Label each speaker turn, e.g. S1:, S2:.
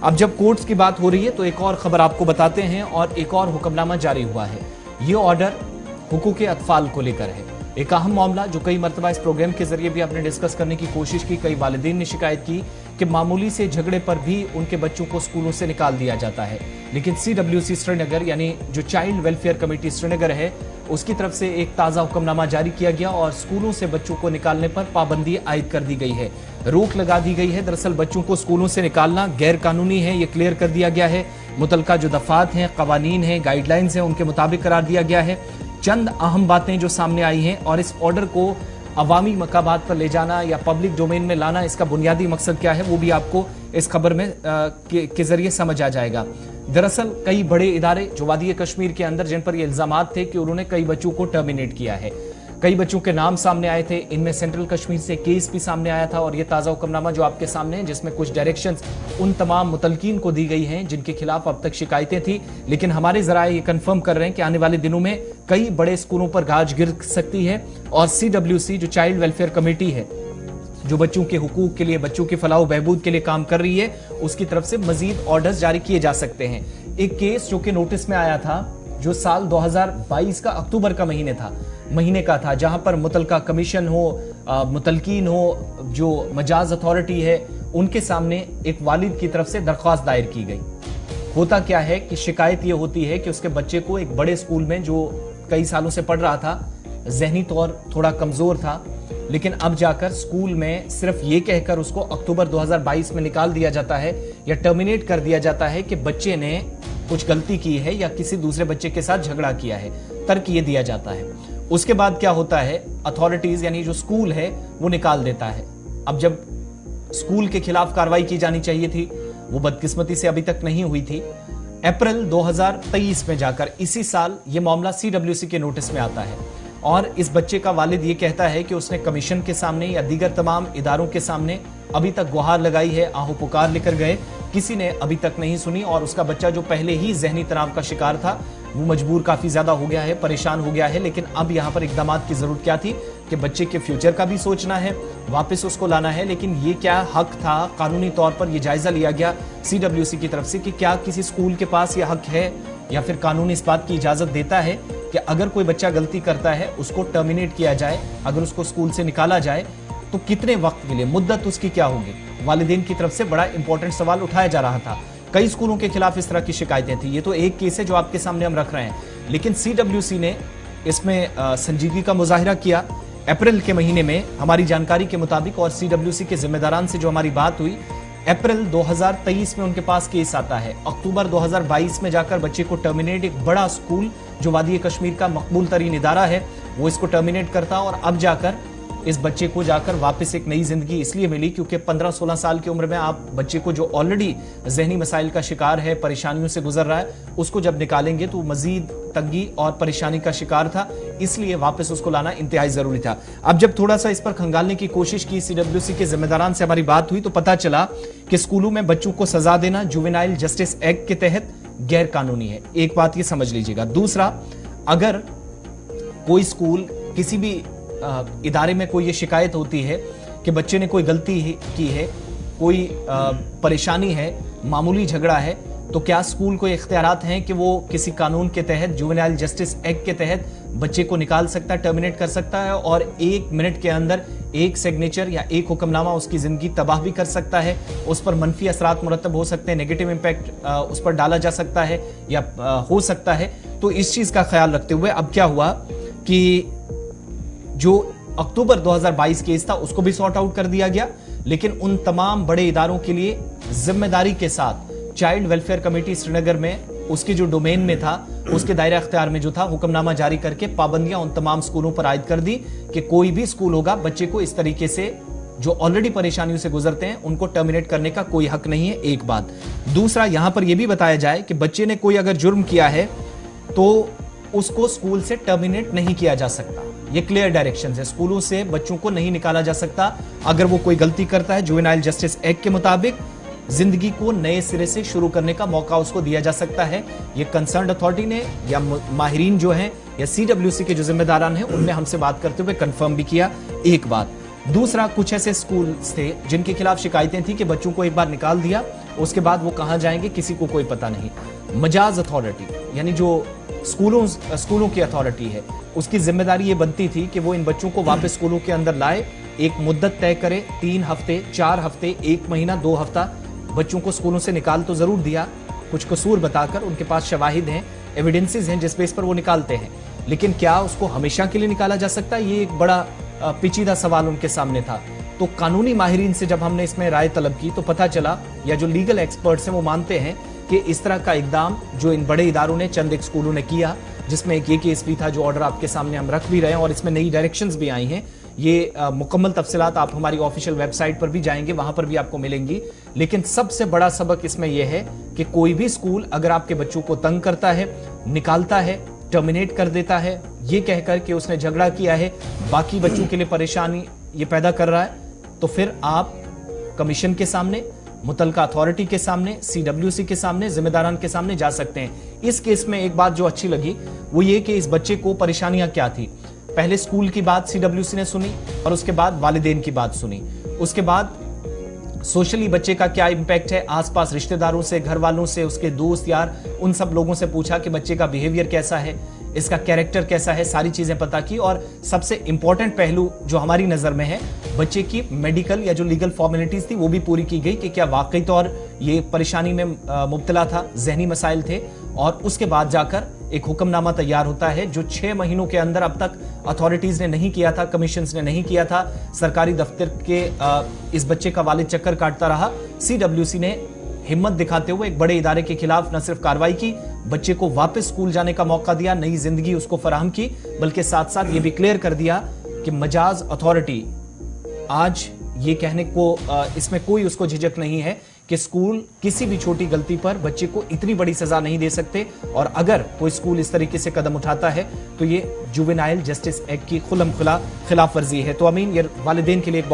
S1: अब जब कोर्ट्स की बात हो रही है तो एक और खबर आपको बताते हैं और एक और हुक्मनामा जारी हुआ है। ये ऑर्डर हुकूक अतफाल को लेकर है। एक अहम मामला जो कई मरतबा इस प्रोग्राम के जरिए भी आपने डिस्कस करने की कोशिश की। कई वालिदैन ने शिकायत की कि मामूली से झगड़े पर भी उनके बच्चों को स्कूलों से निकाल दिया जाता है, लेकिन CWC श्रीनगर यानी जो चाइल्ड वेलफेयर कमेटी श्रीनगर है उसकी तरफ से एक ताज़ा हुक्मनामा जारी किया गया और स्कूलों से बच्चों को निकालने पर पाबंदी आयद कर दी गई है, रोक लगा दी गई है। दरअसल बच्चों को स्कूलों से निकालना गैर कानूनी है, ये क्लियर कर दिया गया है। मुतलका जो दफात हैं, कवानीन हैं, गाइडलाइंस हैं, उनके मुताबिक करार दिया गया है। चंद अहम बातें जो सामने आई हैं और इस ऑर्डर को अवामी मकामात पर ले जाना या पब्लिक डोमेन में लाना, इसका बुनियादी मकसद क्या है वो भी आपको इस खबर में के जरिए समझ आ जाएगा। दरअसल कई बड़े इदारे जो वादी कश्मीर के अंदर जिन पर ये इल्जामात थे कि उन्होंने कई बच्चों को टर्मिनेट किया है, कई बच्चों के नाम सामने आए थे। इनमें सेंट्रल कश्मीर से केस भी सामने आया था और ये ताज़ा हुक्मनामा जो आपके सामने है जिसमें कुछ डायरेक्शंस उन तमाम मुतलकीन को दी गई हैं जिनके खिलाफ अब तक शिकायतें थी। लेकिन हमारे जराए ये कंफर्म कर रहे हैं कि आने वाले दिनों में कई बड़े स्कूलों पर गाज गिर सकती है और CWC जो चाइल्ड वेलफेयर कमेटी है जो बच्चों के हुकूक के लिए, बच्चों के फलाह बहबूद के लिए काम कर रही है, उसकी तरफ से मजीद ऑर्डर्स जारी किए जा सकते हैं। एक केस जो कि नोटिस में आया था जो साल 2022 का अक्टूबर का महीने का था, जहां पर मुतलका कमीशन हो, मुतलकीन हो, जो मजाज अथॉरिटी है, उनके सामने एक वालिद की तरफ से दरख्वास्त दायर की गई। होता क्या है कि शिकायत ये होती है कि उसके बच्चे को एक बड़े स्कूल में जो कई सालों से पढ़ रहा था, जहनी तौर थोड़ा कमजोर था, लेकिन अब जाकर स्कूल में सिर्फ ये कहकर उसको अक्टूबर 2022 में निकाल दिया जाता है या टर्मिनेट कर दिया जाता है कि बच्चे ने कुछ गलती की है या किसी दूसरे बच्चे के साथ झगड़ा किया है, तर्क ये दिया जाता है। उसके बाद क्या होता है, अथॉरिटीज यानी जो स्कूल है वो निकाल देता है। अब जब स्कूल के खिलाफ कार्रवाई की जानी चाहिए थी वो बदकिस्मती से अभी तक नहीं हुई थी। अप्रैल 2023 में जाकर इसी साल ये मामला CWC के नोटिस में आता है और इस बच्चे का वालिद ये कहता है कि उसने कमीशन के सामने या दीगर तमाम इदारों के सामने अभी तक गुहार लगाई है, आहू पुकार लेकर गए, किसी ने अभी तक नहीं सुनी और उसका बच्चा जो पहले ही जहनी तनाव का शिकार था वो मजबूर काफी ज्यादा हो गया है, परेशान हो गया है। लेकिन अब यहाँ पर इकदामात की जरूरत क्या थी कि बच्चे के फ्यूचर का भी सोचना है, वापस उसको लाना है। लेकिन ये क्या हक था, कानूनी तौर पर यह जायजा लिया गया CWC की तरफ से कि क्या किसी स्कूल के पास यह हक है या फिर कानून इस बात की इजाजत देता है कि अगर कोई बच्चा गलती करता है उसको टर्मिनेट किया जाए, अगर उसको स्कूल से निकाला जाए तो कितने वक्त के लिए, मुद्दत उसकी क्या होगी। वालिदैन की तरफ से बड़ा इंपॉर्टेंट सवाल उठाया जा रहा था। कई स्कूलों के खिलाफ इस तरह की शिकायतें थी। ये तो एक केस है जो आपके सामने हम रख रहे हैं, लेकिन CWC ने इसमें संजीदगी का मुजाहिरा किया। अप्रैल के महीने में हमारी जानकारी के मुताबिक और CWC के जिम्मेदारान से जो हमारी बात हुई, अप्रैल 2023 में उनके पास केस आता है। अक्टूबर 2022 में जाकर बच्चे को टर्मिनेट, एक बड़ा स्कूल जो वादी कश्मीर का मकबूल तरीन इदारा है वो इसको टर्मिनेट करता और अब जाकर इस बच्चे को जाकर वापस एक नई जिंदगी इसलिए मिली क्योंकि 15-16 साल की उम्र में आप बच्चे को जो ऑलरेडी जहनी मसाइल का शिकार है, परेशानियों से गुजर रहा है, उसको जब निकालेंगे तो मजीद तंगी और परेशानी का शिकार था, इसलिए वापस उसको लाना इंतहाई जरूरी था। अब जब थोड़ा सा इस पर खंगालने की कोशिश की, CWC के जिम्मेदारान से हमारी बात हुई तो पता चला कि स्कूलों में बच्चों को सजा देना जुवेनाइल जस्टिस एक्ट के तहत गैर कानूनी है। एक बात ये समझ लीजिएगा। दूसरा, अगर कोई स्कूल किसी भी इदारे में कोई ये शिकायत होती है कि बच्चे ने कोई गलती की है, कोई परेशानी है, मामूली झगड़ा है, तो क्या स्कूल को इख्तियारात हैं कि वो किसी कानून के तहत, जुवेनाइल जस्टिस एक्ट के तहत बच्चे को निकाल सकता है, टर्मिनेट कर सकता है और 1 मिनट के अंदर एक सिग्नेचर या एक हुक्मनामा उसकी जिंदगी तबाह भी कर सकता है, उस पर मनफी असरात मुरतब हो सकते हैं, नेगेटिव इंपैक्ट उस पर डाला जा सकता है या हो सकता है। तो इस चीज का ख्याल रखते हुए अब क्या हुआ कि जो अक्टूबर 2022 केस था उसको भी सॉर्ट आउट कर दिया गया, लेकिन उन तमाम बड़े इदारों के लिए जिम्मेदारी के साथ चाइल्ड वेलफेयर कमेटी श्रीनगर में उसके जो डोमेन में था, उसके दायरा अख्तियार में जो था, हुक्मनामा जारी करके पाबंदियां उन तमाम स्कूलों पर आयद कर दी कि कोई भी स्कूल होगा बच्चे को इस तरीके से जो ऑलरेडी परेशानियों से गुजरते हैं उनको टर्मिनेट करने का कोई हक नहीं है। एक बात। दूसरा, यहां पर यह भी बताया जाए कि बच्चे ने कोई अगर जुर्म किया है तो उसको स्कूल से टर्मिनेट नहीं किया जा सकता। ये क्लियर डायरेक्शन है, स्कूलों से बच्चों को नहीं निकाला जा सकता। अगर वो कोई गलती करता है, जुवेनाइल जस्टिस एक्ट के मुताबिक जिंदगी को नए सिरे से शुरू करने का मौका उसको दिया जा सकता है। ये कंसर्न अथॉरिटी ने या माहिरीन जो हैं या CWC के जो जिम्मेदारान हैं उनने हमसे बात करते हुए कंफर्म भी किया। एक बात। दूसरा, कुछ ऐसे स्कूल थे जिनके खिलाफ शिकायतें थी कि बच्चों को एक बार निकाल दिया उसके बाद वो कहां जाएंगे किसी को कोई पता नहीं। मजाज अथॉरिटी यानी जो स्कूलों की अथॉरिटी है, उसकी जिम्मेदारी ये बनती थी कि वो इन बच्चों को वापस स्कूलों के अंदर लाए, एक मुद्दत तय करे, 3 हफ्ते, 4 हफ्ते, 1 महीना, 2 हफ्ता। बच्चों को स्कूलों से निकाल तो जरूर दिया, कुछ कसूर बताकर, उनके पास शवाहिद हैं, एविडेंसेस हैं जिस बेस पर वो निकालते हैं, लेकिन क्या उसको हमेशा के लिए निकाला जा सकता है? ये एक बड़ा पेचीदा सवाल उनके सामने था। तो कानूनी माहिरीन से जब हमने इसमें राय तलब की तो पता चला, या जो लीगल एक्सपर्ट्स हैं वो मानते हैं कि इस तरह का इकदाम जो इन बड़े इदारों ने, चंद एक स्कूलों ने किया, जिसमें एक ये केस भी था जो ऑर्डर आपके सामने हम रख भी रहे हैं और इसमें नई डायरेक्शंस भी आई हैं। ये मुकम्मल तफसीलात आप हमारी ऑफिशियल वेबसाइट पर भी जाएंगे, वहां पर भी आपको मिलेंगी। लेकिन सबसे बड़ा सबक इसमें यह है कि कोई भी स्कूल अगर आपके बच्चों को तंग करता है, निकालता है, टर्मिनेट कर देता है, ये कहकर कि उसने झगड़ा किया है, बाकी बच्चों के लिए परेशानी ये पैदा कर रहा है, तो फिर आप कमीशन के सामने, मुतलका अथॉरिटी के सामने, CWC के सामने, जिम्मेदारान के सामने जा सकते हैं। इस केस में एक बात जो अच्छी लगी वो ये कि इस बच्चे को परेशानियां क्या थी। पहले स्कूल की बात CWC ने सुनी और उसके बाद वालिदैन की बात सुनी, उसके बाद सोशली बच्चे का क्या इंपैक्ट है, आसपास रिश्तेदारों से, घर वालों से, उसके दोस्त यार, उन सब लोगों से पूछा कि बच्चे का बिहेवियर कैसा है, इसका कैरेक्टर कैसा है, सारी चीजें पता की। और सबसे इंपॉर्टेंट पहलू जो हमारी नजर में है, बच्चे की मेडिकल या जो लीगल फॉर्मेलिटीज थी वो भी पूरी की गई कि क्या वाकई तौर ये परेशानी में मुब्तला था, जहनी मसाइल थे। और उसके बाद जाकर एक हुक्मनामा तैयार होता है जो 6 महीनों के अंदर अब तक अथॉरिटीज ने नहीं किया था, कमीशंस ने नहीं किया था। सरकारी दफ्तर के इस बच्चे का वालिद चक्कर काटता रहा। CWC ने हिम्मत दिखाते हुए एक बड़े इदारे के खिलाफ न सिर्फ कार्रवाई की, बच्चे को वापस स्कूल जाने का मौका दिया, नई जिंदगी उसको फराहम की, बल्कि साथ साथ ये भी क्लियर कर दिया कि मजाज अथॉरिटी आज ये कहने को इसमें कोई उसको झिझक नहीं है कि स्कूल किसी भी छोटी गलती पर बच्चे को इतनी बड़ी सजा नहीं दे सकते, और अगर कोई स्कूल इस तरीके से कदम उठाता है तो ये जुवेनाइल जस्टिस एक्ट की खुलम खुला खिलाफ वर्जी है। तो अमीन, ये वालिदैन के लिए एक